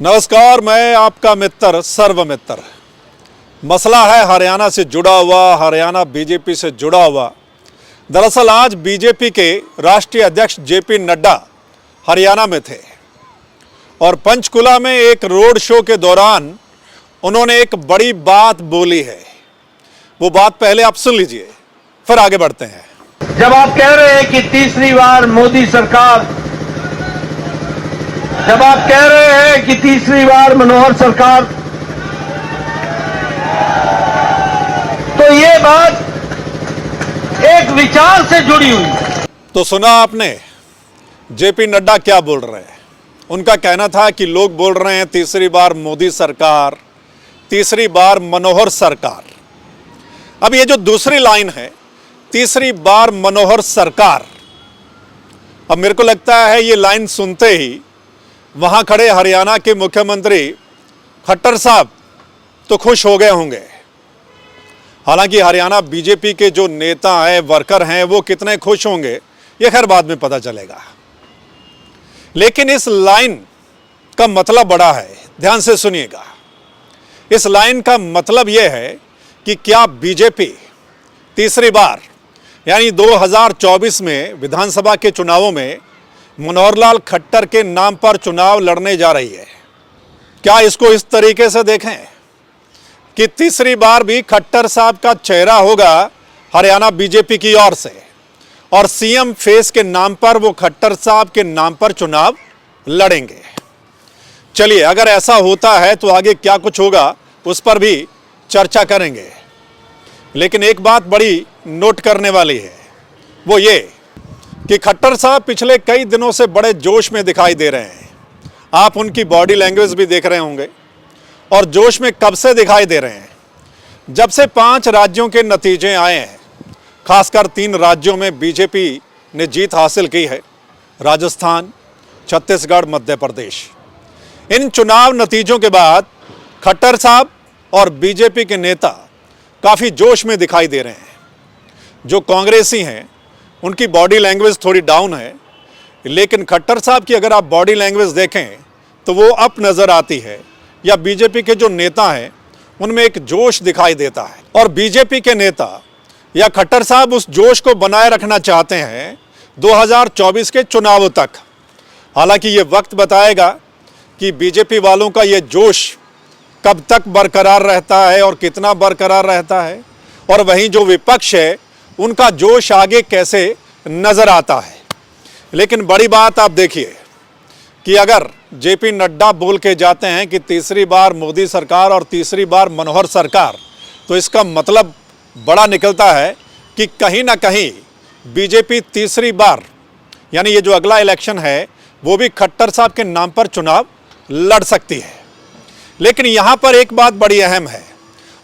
नमस्कार, मैं आपका मित्र सर्वमित्र। मसला है हरियाणा से जुड़ा हुआ, हरियाणा बीजेपी से जुड़ा हुआ। दरअसल आज बीजेपी के राष्ट्रीय अध्यक्ष जेपी नड्डा हरियाणा में थे और पंचकुला में एक रोड शो के दौरान उन्होंने एक बड़ी बात बोली है। वो बात पहले आप सुन लीजिए, फिर आगे बढ़ते हैं। जब आप कह रहे हैं कि तीसरी बार मोदी सरकार, जब आप कह रहे हैं कि तीसरी बार मनोहर सरकार, तो ये बात एक विचार से जुड़ी हुई। तो सुना आपने जेपी नड्डा क्या बोल रहे हैं। उनका कहना था कि लोग बोल रहे हैं तीसरी बार मोदी सरकार, तीसरी बार मनोहर सरकार। अब ये जो दूसरी लाइन है, तीसरी बार मनोहर सरकार, अब मेरे को लगता है ये लाइन सुनते ही वहां खड़े हरियाणा के मुख्यमंत्री खट्टर साहब तो खुश हो गए होंगे। हालांकि हरियाणा बीजेपी के जो नेता हैं, वर्कर हैं, वो कितने खुश होंगे ये खैर बाद में पता चलेगा। लेकिन इस लाइन का मतलब बड़ा है, ध्यान से सुनिएगा। इस लाइन का मतलब यह है कि क्या बीजेपी तीसरी बार यानी 2024 में विधानसभा के चुनावों में मनोहर लाल खट्टर के नाम पर चुनाव लड़ने जा रही है। क्या इसको इस तरीके से देखें कि तीसरी बार भी खट्टर साहब का चेहरा होगा हरियाणा बीजेपी की ओर से और सीएम फेस के नाम पर वो खट्टर साहब के नाम पर चुनाव लड़ेंगे। चलिए, अगर ऐसा होता है तो आगे क्या कुछ होगा उस पर भी चर्चा करेंगे। लेकिन एक बात बड़ी नोट करने वाली है, वो ये कि खट्टर साहब पिछले कई दिनों से बड़े जोश में दिखाई दे रहे हैं। आप उनकी बॉडी लैंग्वेज भी देख रहे होंगे। और जोश में कब से दिखाई दे रहे हैं? जब से 5 राज्यों के नतीजे आए हैं, खासकर 3 राज्यों में बीजेपी ने जीत हासिल की है, राजस्थान, छत्तीसगढ़, मध्य प्रदेश। इन चुनाव नतीजों के बाद खट्टर साहब और बीजेपी के नेता काफ़ी जोश में दिखाई दे रहे हैं। जो कांग्रेसी हैं उनकी बॉडी लैंग्वेज थोड़ी डाउन है, लेकिन खट्टर साहब की अगर आप बॉडी लैंग्वेज देखें तो वो अप नज़र आती है, या बीजेपी के जो नेता हैं उनमें एक जोश दिखाई देता है। और बीजेपी के नेता या खट्टर साहब उस जोश को बनाए रखना चाहते हैं 2024 के चुनावों तक। हालांकि ये वक्त बताएगा कि बीजेपी वालों का ये जोश कब तक बरकरार रहता है और कितना बरकरार रहता है, और वहीं जो विपक्ष है उनका जोश आगे कैसे नज़र आता है। लेकिन बड़ी बात आप देखिए कि अगर जेपी नड्डा बोल के जाते हैं कि तीसरी बार मोदी सरकार और तीसरी बार मनोहर सरकार, तो इसका मतलब बड़ा निकलता है कि कहीं ना कहीं बीजेपी तीसरी बार यानी ये जो अगला इलेक्शन है वो भी खट्टर साहब के नाम पर चुनाव लड़ सकती है। लेकिन यहाँ पर एक बात बड़ी अहम है,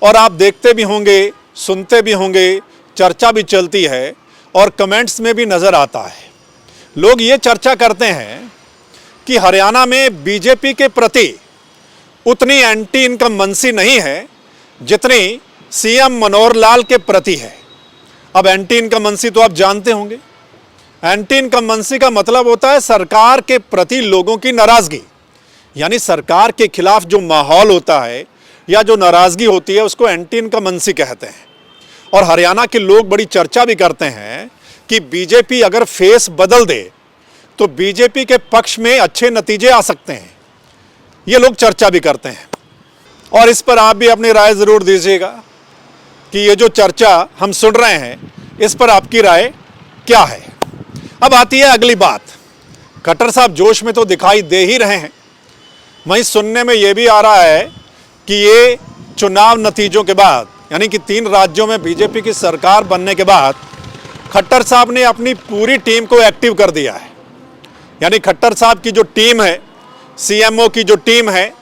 और आप देखते भी होंगे, सुनते भी होंगे, चर्चा भी चलती है और कमेंट्स में भी नज़र आता है। लोग ये चर्चा करते हैं कि हरियाणा में बीजेपी के प्रति उतनी एंटी इनकम्बेंसी नहीं है जितनी सीएम मनोहर लाल के प्रति है। अब एंटी इनकम्बेंसी तो आप जानते होंगे। एंटी इनकम्बेंसी का मतलब होता है सरकार के प्रति लोगों की नाराज़गी, यानी सरकार के खिलाफ जो माहौल होता है या जो नाराज़गी होती है उसको एंटी इनकम्बेंसी कहते हैं। और हरियाणा के लोग बड़ी चर्चा भी करते हैं कि बीजेपी अगर फेस बदल दे तो बीजेपी के पक्ष में अच्छे नतीजे आ सकते हैं। ये लोग चर्चा भी करते हैं और इस पर आप भी अपनी राय ज़रूर दीजिएगा कि ये जो चर्चा हम सुन रहे हैं इस पर आपकी राय क्या है। अब आती है अगली बात। खट्टर साहब जोश में तो दिखाई दे ही रहे हैं, वहीं सुनने में ये भी आ रहा है कि ये चुनाव नतीजों के बाद यानी कि 3 राज्यों में बीजेपी की सरकार बनने के बाद खट्टर साहब ने अपनी पूरी टीम को एक्टिव कर दिया है। यानी खट्टर साहब की जो टीम है, सीएमओ की जो टीम है,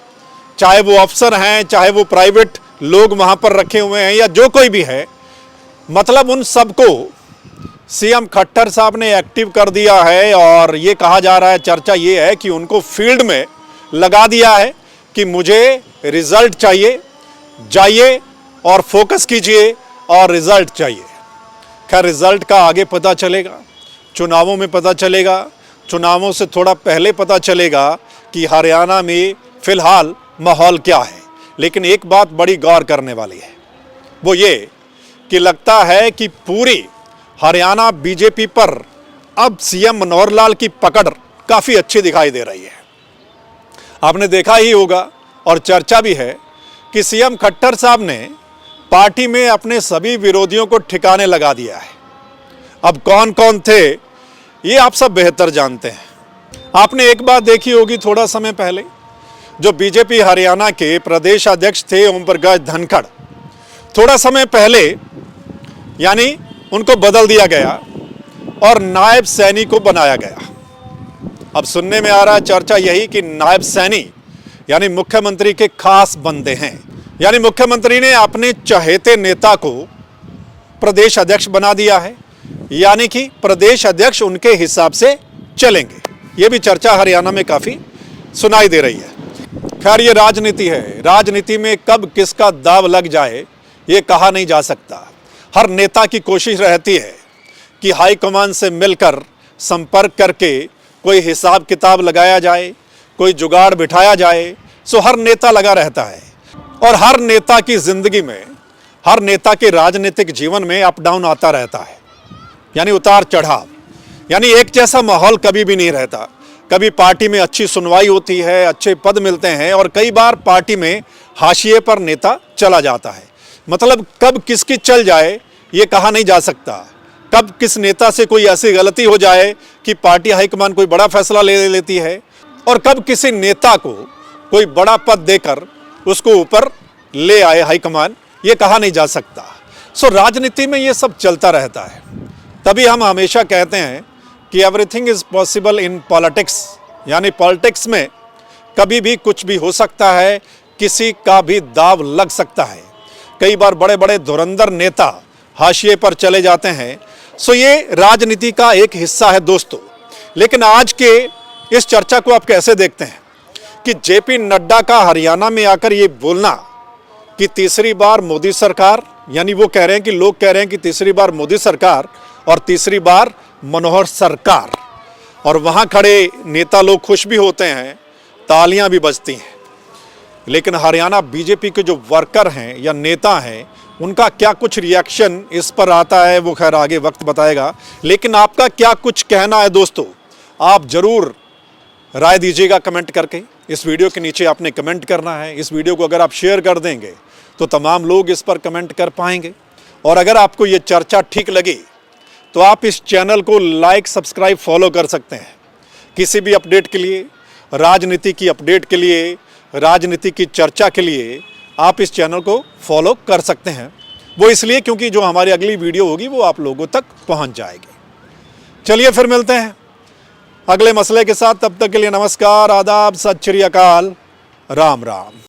चाहे वो अफसर हैं, चाहे वो प्राइवेट लोग वहाँ पर रखे हुए हैं या जो कोई भी है, मतलब उन सबको सीएम खट्टर साहब ने एक्टिव कर दिया है। और ये कहा जा रहा है, चर्चा ये है कि उनको फील्ड में लगा दिया है कि मुझे रिजल्ट चाहिए, जाइए और फोकस कीजिए और रिजल्ट चाहिए। खैर, रिजल्ट का आगे पता चलेगा, चुनावों में पता चलेगा। चुनावों से थोड़ा पहले पता चलेगा कि हरियाणा में फिलहाल माहौल क्या है। लेकिन एक बात बड़ी गौर करने वाली है, वो ये कि लगता है कि पूरी हरियाणा बीजेपी पर अब सीएम मनोहर लाल की पकड़ काफ़ी अच्छी दिखाई दे रही है। आपने देखा ही होगा और चर्चा भी है कि सीएम खट्टर साहब ने पार्टी में अपने सभी विरोधियों को ठिकाने लगा दिया है। अब कौन कौन थे ये आप सब बेहतर जानते हैं। आपने एक बात देखी होगी थोड़ा समय पहले, जो बीजेपी हरियाणा के प्रदेश अध्यक्ष थे ओम प्रकाश धनखड़, थोड़ा समय पहले यानी उनको बदल दिया गया और नायब सैनी को बनाया गया। अब सुनने में आ रहा है चर्चा यही कि नायब सैनी यानी मुख्यमंत्री के खास बंदे हैं, यानी मुख्यमंत्री ने अपने चहेते नेता को प्रदेश अध्यक्ष बना दिया है, यानी कि प्रदेश अध्यक्ष उनके हिसाब से चलेंगे। ये भी चर्चा हरियाणा में काफ़ी सुनाई दे रही है। खैर ये राजनीति है, राजनीति में कब किसका दाव लग जाए ये कहा नहीं जा सकता। हर नेता की कोशिश रहती है कि हाईकमान से मिलकर संपर्क करके कोई हिसाब किताब लगाया जाए, कोई जुगाड़ बिठाया जाए। सो हर नेता लगा रहता है और हर नेता की जिंदगी में, हर नेता के राजनीतिक जीवन में अप डाउन आता रहता है, यानी उतार चढ़ाव, यानी एक जैसा माहौल कभी भी नहीं रहता। कभी पार्टी में अच्छी सुनवाई होती है, अच्छे पद मिलते हैं और कई बार पार्टी में हाशिए पर नेता चला जाता है। मतलब कब किसकी चल जाए ये कहा नहीं जा सकता। कब किस नेता से कोई ऐसी गलती हो जाए कि पार्टी हाईकमान कोई बड़ा फैसला ले लेती है और कब किसी नेता को कोई बड़ा पद देकर उसको ऊपर ले आए हाईकमान, ये कहा नहीं जा सकता। सो राजनीति में ये सब चलता रहता है। तभी हम हमेशा कहते हैं कि everything is possible in politics, यानी पॉलिटिक्स में कभी भी कुछ भी हो सकता है, किसी का भी दाव लग सकता है। कई बार बड़े बड़े धुरंधर नेता हाशिए पर चले जाते हैं। सो ये राजनीति का एक हिस्सा है दोस्तों। लेकिन आज के इस चर्चा को आप कैसे देखते हैं कि जेपी नड्डा का हरियाणा में आकर ये बोलना कि तीसरी बार मोदी सरकार, यानी वो कह रहे हैं कि लोग कह रहे हैं कि तीसरी बार मोदी सरकार और तीसरी बार मनोहर सरकार, और वहाँ खड़े नेता लोग खुश भी होते हैं, तालियां भी बजती हैं। लेकिन हरियाणा बीजेपी के जो वर्कर हैं या नेता हैं उनका क्या कुछ रिएक्शन इस पर आता है वो खैर आगे वक्त बताएगा। लेकिन आपका क्या कुछ कहना है दोस्तों, आप जरूर राय दीजिएगा कमेंट करके। इस वीडियो के नीचे आपने कमेंट करना है। इस वीडियो को अगर आप शेयर कर देंगे तो तमाम लोग इस पर कमेंट कर पाएंगे। और अगर आपको ये चर्चा ठीक लगी तो आप इस चैनल को लाइक, सब्सक्राइब, फॉलो कर सकते हैं। किसी भी अपडेट के लिए, राजनीति की अपडेट के लिए, राजनीति की चर्चा के लिए आप इस चैनल को फॉलो कर सकते हैं। वो इसलिए क्योंकि जो हमारी अगली वीडियो होगी वो आप लोगों तक पहुंच जाएगी। चलिए फिर मिलते हैं अगले मसले के साथ। तब तक के लिए नमस्कार, आदाब, सत श्री अकाल, राम राम।